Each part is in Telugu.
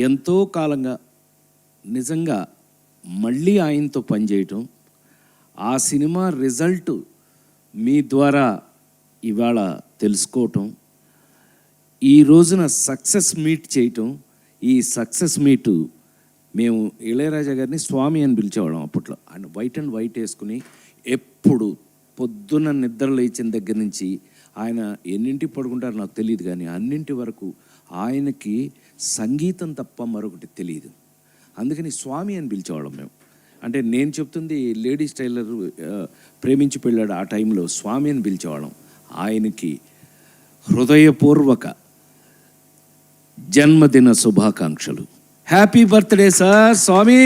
ఎంతో కాలంగా నిజంగా మళ్ళీ ఆయనతో పనిచేయటం, ఆ సినిమా రిజల్ట్ మీ ద్వారా ఇవాళ తెలుసుకోవటం, ఈ రోజున సక్సెస్ మీట్ చేయటం. ఈ సక్సెస్ మీటు మేము ఇళయరాజా గారిని స్వామి అని పిలిచేవాళ్ళం అప్పట్లో. ఆయన వైట్ అండ్ వైట్ వేసుకుని ఎప్పుడు పొద్దున్న నిద్ర లేచిన దగ్గర నుంచి ఆయన ఎన్నింటికి పడుకుంటారో నాకు తెలియదు, కానీ అన్నింటి వరకు ఆయనకి సంగీతం తప్ప మరొకటి తెలియదు. అందుకని స్వామి అని పిలిచేవాళ్ళం మేము. అంటే నేను చెప్తుంది లేడీస్ టైలర్ ప్రేమించి పెళ్ళాడు ఆ టైంలో స్వామి అని పిలిచేవాళ్ళం. ఆయనకి హృదయపూర్వక జన్మదిన శుభాకాంక్షలు. Happy birthday sir. స్వామి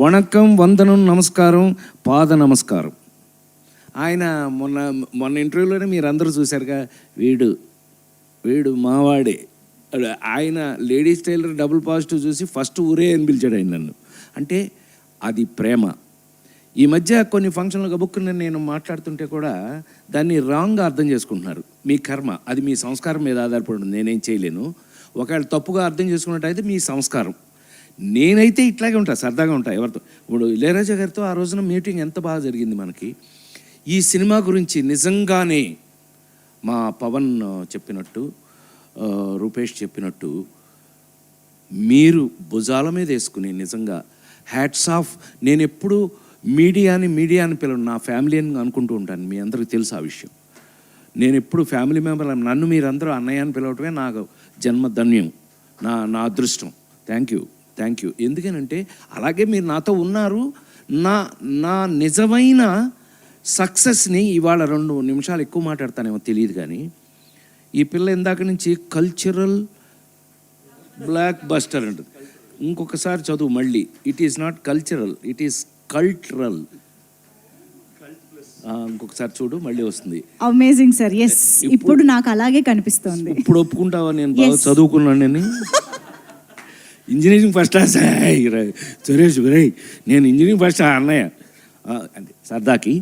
వణకం, వందనం, నమస్కారం, పాద నమస్కారం. ఆయన మొన్న ఇంటర్వ్యూలోనే మీరు అందరూ చూశారుగా, వీడు మావాడే. ఆయన లేడీస్ టైలర్ డబుల్ పాజిటివ్ చూసి ఫస్ట్ ఊరే అని పిలిచాడు ఆయన నన్ను. అంటే అది ప్రేమ. ఈ మధ్య కొన్ని ఫంక్షన్లు గబుక్కుని నేను మాట్లాడుతుంటే కూడా దాన్ని రాంగ్గా అర్థం చేసుకుంటున్నారు. మీ కర్మ, అది మీ సంస్కారం మీద ఆధారపడి ఉంది, నేనేం చేయలేను. ఒకవేళ తప్పుగా అర్థం చేసుకున్నట్టయితే మీ సంస్కారం. నేనైతే ఇట్లాగే ఉంటా, సరదాగా ఉంటా ఎవరితో. ఇప్పుడు ఇళయరాజా గారితో ఆ రోజున మీటింగ్ ఎంత బాగా జరిగింది మనకి. ఈ సినిమా గురించి నిజంగానే మా పవన్ చెప్పినట్టు, రూపేష్ చెప్పినట్టు, మీరు భుజాల మీద వేసుకుని నిజంగా హ్యాట్స్ ఆఫ్. నేను ఎప్పుడు మీడియాని పిలవను, నా ఫ్యామిలీ అని అనుకుంటూ ఉంటాను. మీ అందరికీ తెలుసు ఆ విషయం. నేను ఎప్పుడు ఫ్యామిలీ మెంబర్, నన్ను మీరందరూ అన్నయ్య అని పిలవటమే నాకు జన్మధన్యం, నా అదృష్టం. Thank you. ఎందుకనంటే అలాగే మీరు నాతో ఉన్నారు. నా నిజమైన సక్సెస్ని ఇవాళ 2 నిమిషాలు ఎక్కువ మాట్లాడతానేమో తెలియదు, కానీ ఈ పిల్ల ఇందాక నుంచి కల్చరల్ బ్లాక్ బస్టర్ అంటుంది. ఇంకొకసారి చదువు మళ్ళీ. It is not cultural, it is cultural. ఇంకొకసారి చూడు, మళ్ళీ వస్తుంది. Amazing sir. ఎస్, ఇప్పుడు నాకు అలాగే కనిపిస్తుంది. ఇప్పుడు ఒప్పుకుంటావా నేను బాగా చదువుకున్నాను నేను? ఇంజనీరింగ్ ఫస్ట్ క్లాస్ సురేష్ గురై, నేను ఇంజనీరింగ్ ఫస్ట్ అన్నయ్య అంటే సరదాకి.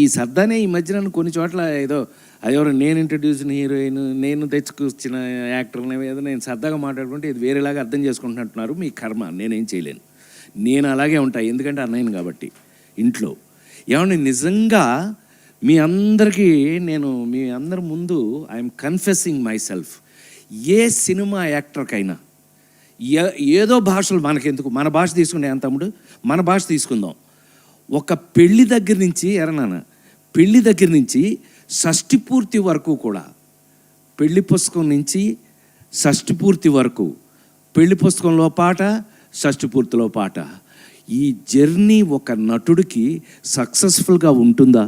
ఈ సరదానే ఈ మధ్యన కొన్ని చోట్ల ఏదో అదెవరో నేను ఇంట్రడ్యూసిన హీరోయిన్, నేను తెచ్చుకొచ్చిన యాక్టర్ని ఏదో నేను సరదాగా మాట్లాడుకుంటే ఇది వేరేలాగా అర్థం చేసుకుంటున్నట్టున్నారు. మీ కర్మ, నేనేం చేయలేను. నేను అలాగే ఉంటా, ఎందుకంటే అన్నయ్యను కాబట్టి ఇంట్లో. ఏమంటే నిజంగా మీ అందరికీ నేను మీ అందరి ముందు ఐఎమ్ కన్ఫెసింగ్ మై సెల్ఫ్. ఏ సినిమా యాక్టర్కైనా ఏదో భాషలు మనకెందుకు, మన భాష తీసుకునే తమ్ముడు, మన భాష తీసుకుందాం. ఒక పెళ్లి దగ్గర నుంచి పెళ్లి దగ్గర నుంచి షష్ఠి పూర్తి వరకు కూడా, పెళ్లి పుస్తకం నుంచి షష్ఠి పూర్తి వరకు, పెళ్లి పుస్తకంలో పాట, షష్ఠి పూర్తిలో పాట, ఈ జర్నీ ఒక నటుడికి సక్సెస్ఫుల్గా ఉంటుందా?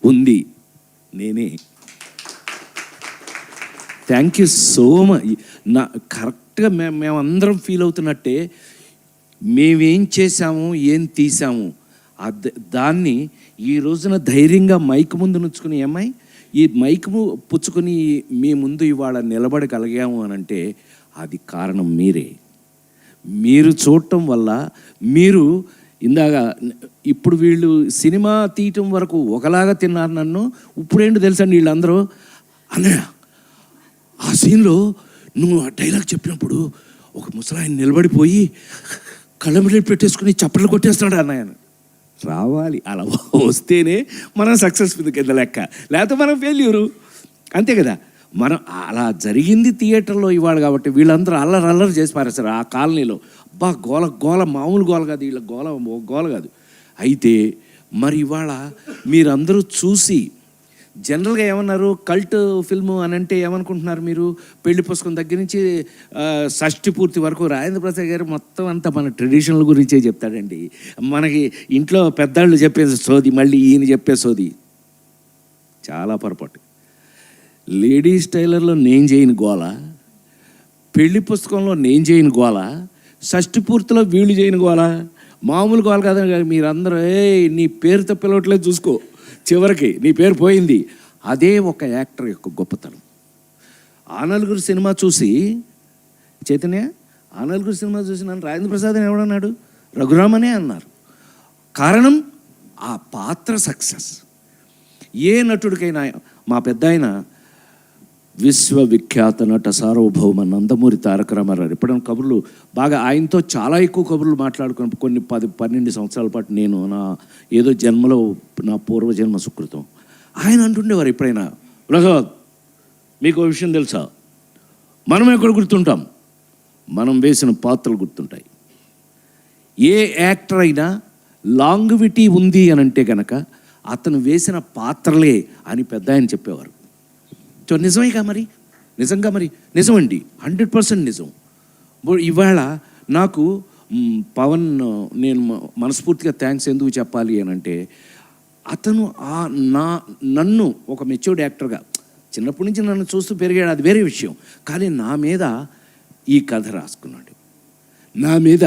ఉంది. నేనే. Thank you so much. కరెక్ట్గా మేమందరం ఫీల్ అవుతున్నట్టే మేమేం చేశాము, ఏం తీసాము, దాన్ని ఈ రోజున ధైర్యంగా మైక్ ముందు నుంచుకుని, ఏమై ఈ మైక్ పుచ్చుకొని మీ ముందు ఇవాళ నిలబడగలిగాము అని అంటే అది కారణం మీరే. మీరు చూడటం వల్ల, మీరు ఇందాక ఇప్పుడు వీళ్ళు సినిమా తీయటం వరకు ఒకలాగా తిన్నారు నన్ను. ఇప్పుడేంటి తెలుసండి, వీళ్ళందరూ అన్నయ్య ఆ సీన్లో నువ్వు ఆ డైలాగ్ చెప్పినప్పుడు ఒక ముసలాయన నిలబడిపోయి కళ్ళమిడి పెట్టేసుకుని చప్పట్లు కొట్టేస్తున్నాడు అన్నయ్య. రావాలి, అలా వస్తేనే మనం సక్సెస్ఫుల్ కింద లెక్క, లేకపోతే మనం ఫెయిల్యూరు, అంతే కదా. మనం అలా జరిగింది థియేటర్లో ఇవాళ కాబట్టి వీళ్ళందరూ అల్లరి చేసి పారేస్తారు ఆ కాలనీలో. గోల మామూలు గోల కాదు, వీళ్ళ గోల కాదు. అయితే మరి ఇవాళ మీరందరూ చూసి జనరల్గా ఏమన్నారు, కల్ట్ ఫిల్మ్ అని అంటే ఏమనుకుంటున్నారు మీరు? పెళ్లి పుస్తకం దగ్గర నుంచి షష్ఠి పూర్తి వరకు రాజేంద్ర ప్రసాద్ గారు మొత్తం అంతా మన ట్రెడిషనల్ గురించే చెప్తాడండి. మనకి ఇంట్లో పెద్దాళ్ళు చెప్పే సోది మళ్ళీ ఈయన చెప్పే సోది చాలా పొరపాటు. లేడీస్ టైలర్లో నేను చేయని గోల, పెళ్లి పుస్తకంలో నేను చేయని గోల, షష్ఠి పూర్తిలో వీళ్ళు చేయని గోల, మామూలు గోల కాదని మీరందరూ నీ పేరుతో పిలవట్లేదు చూసుకో, చివరికి నీ పేరు పోయింది. అదే ఒక యాక్టర్ యొక్క గొప్పతనం. ఆ నలుగురు సినిమా చూసి చైతన్య, ఆ నలుగురు సినిమా చూసి నన్ను రాజేంద్ర ప్రసాద్ అని ఎవడన్నాడు? రఘురామనే అన్నారు. కారణం ఆ పాత్ర సక్సెస్. ఏ నటుడికైనా, మా పెద్ద ఆయన విశ్వవిఖ్యాత నట సార్వభౌమ నందమూరి తారక రామారావు. ఎప్పుడైనా కబుర్లు బాగా ఆయనతో చాలా ఎక్కువ కబుర్లు మాట్లాడుకున్న కొన్ని 10-12 సంవత్సరాల పాటు నేను నా ఏదో జన్మలో నా పూర్వజన్మ సుకృతం. ఆయన అంటుండేవారు ఎప్పుడైనా, ప్రసాద్ మీకు ఒక విషయం తెలుసా, మనం ఎక్కడ గుర్తుంటాం, మనం వేసిన పాత్రలు గుర్తుంటాయి. ఏ యాక్టర్ అయినా లాంగ్విటీ ఉంది అని అంటే కనుక అతను వేసిన పాత్రలే అని పెద్ద ఆయన చెప్పేవారు. సో నిజమేగా మరి, నిజంగా మరి నిజమండి, 100% నిజం. ఇవాళ నాకు పవన్ నేను మనస్ఫూర్తిగా థ్యాంక్స్ ఎందుకు చెప్పాలి అని అంటే, అతను నన్ను ఒక మెచ్యూర్డ్ యాక్టర్గా చిన్నప్పటి నుంచి నన్ను చూస్తూ పెరిగాడు, అది వేరే విషయం. కానీ నా మీద ఈ కథ రాసుకున్నాడు. నా మీద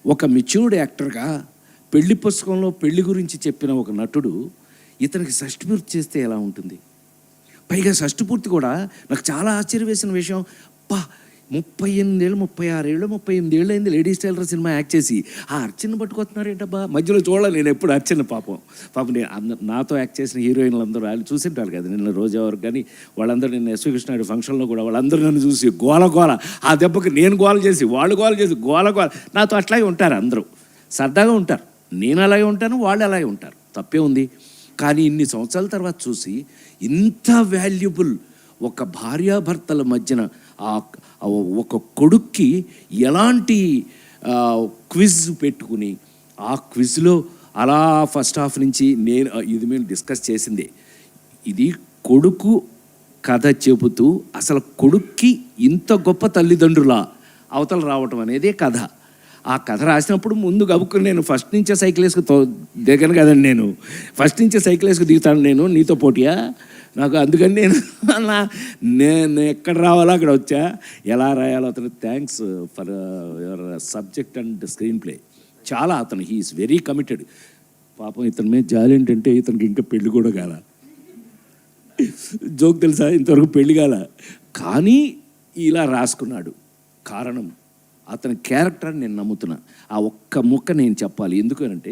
ఒక మెచ్యూర్డ్ యాక్టర్గా పెళ్లి పుస్తకంలో పెళ్లి గురించి చెప్పిన ఒక నటుడు ఇతనికి షష్టిపూర్తి చేస్తే ఎలా ఉంటుంది? పైగా షష్టిపూర్తి కూడా నాకు చాలా ఆశ్చర్యం వేసిన విషయం, 38 ఏళ్ళు 38 ఏళ్ళు అయింది లేడీస్ టైలర్ సినిమా యాక్ట్ చేసి ఆ అర్చన పట్టుకొస్తున్నారు ఏంటబ్బా. మధ్యలో చూడాలి నేను ఎప్పుడు అర్చన, పాపం నేను నాతో యాక్ట్ చేసిన హీరోయిన్లు అందరూ వాళ్ళు చూసింటారు కదా, నిన్న రోజావారు కానీ వాళ్ళందరూ నిన్న ఎస్వి కృష్ణారెడ్డి ఫంక్షన్లో కూడా వాళ్ళందరూ నన్ను చూసి గోల ఆ దెబ్బకి నేను గోల చేసి వాళ్ళు గోల చేసి గోల నాతో అట్లాగే ఉంటారు, అందరూ సరదాగా ఉంటారు. నేను అలాగే ఉంటాను, వాళ్ళు అలాగే ఉంటారు, తప్పే ఉంది. కానీ ఇన్ని సంవత్సరాల తర్వాత చూసి ఇంత వాల్యుబుల్ ఒక భార్యాభర్తల మధ్యన ఒక కొడుక్కి ఎలాంటి క్విజ్ పెట్టుకుని ఆ క్విజ్లో అలా ఫస్ట్ హాఫ్ నుంచి నేను ఇది మేము డిస్కస్ చేసిందే, ఇది కొడుకు కథ చెబుతూ అసలు కొడుక్కి ఇంత గొప్ప తల్లిదండ్రుల అవతల రావటం అనేదే కథ. ఆ కథ రాసినప్పుడు ముందు గబుక్కుని నేను ఫస్ట్ నుంచే సైకిల్ వేసుకు దిగను కదండి, నేను ఫస్ట్ నుంచే సైకిల్ వేసుకు దిగుతాను నేను నీతో పోటీయా నాకు. అందుకని నేను ఎక్కడ రావాలో అక్కడ వచ్చా, ఎలా రాయాలో అతను thanks for your subject and screen play. చాలా అతను హీఈస్ వెరీ కమిటెడ్. పాపం ఇతని మీద జాలి ఏంటంటే ఇతనికి ఇంకా పెళ్లి కూడా కాల, జోక్ తెలుసా, ఇంతవరకు పెళ్లి కాల, కానీ ఇలా రాసుకున్నాడు. కారణం అతని క్యారెక్టర్ నేను నమ్ముతున్నా. ఆ ఒక్క ముక్క నేను చెప్పాలి, ఎందుకనంటే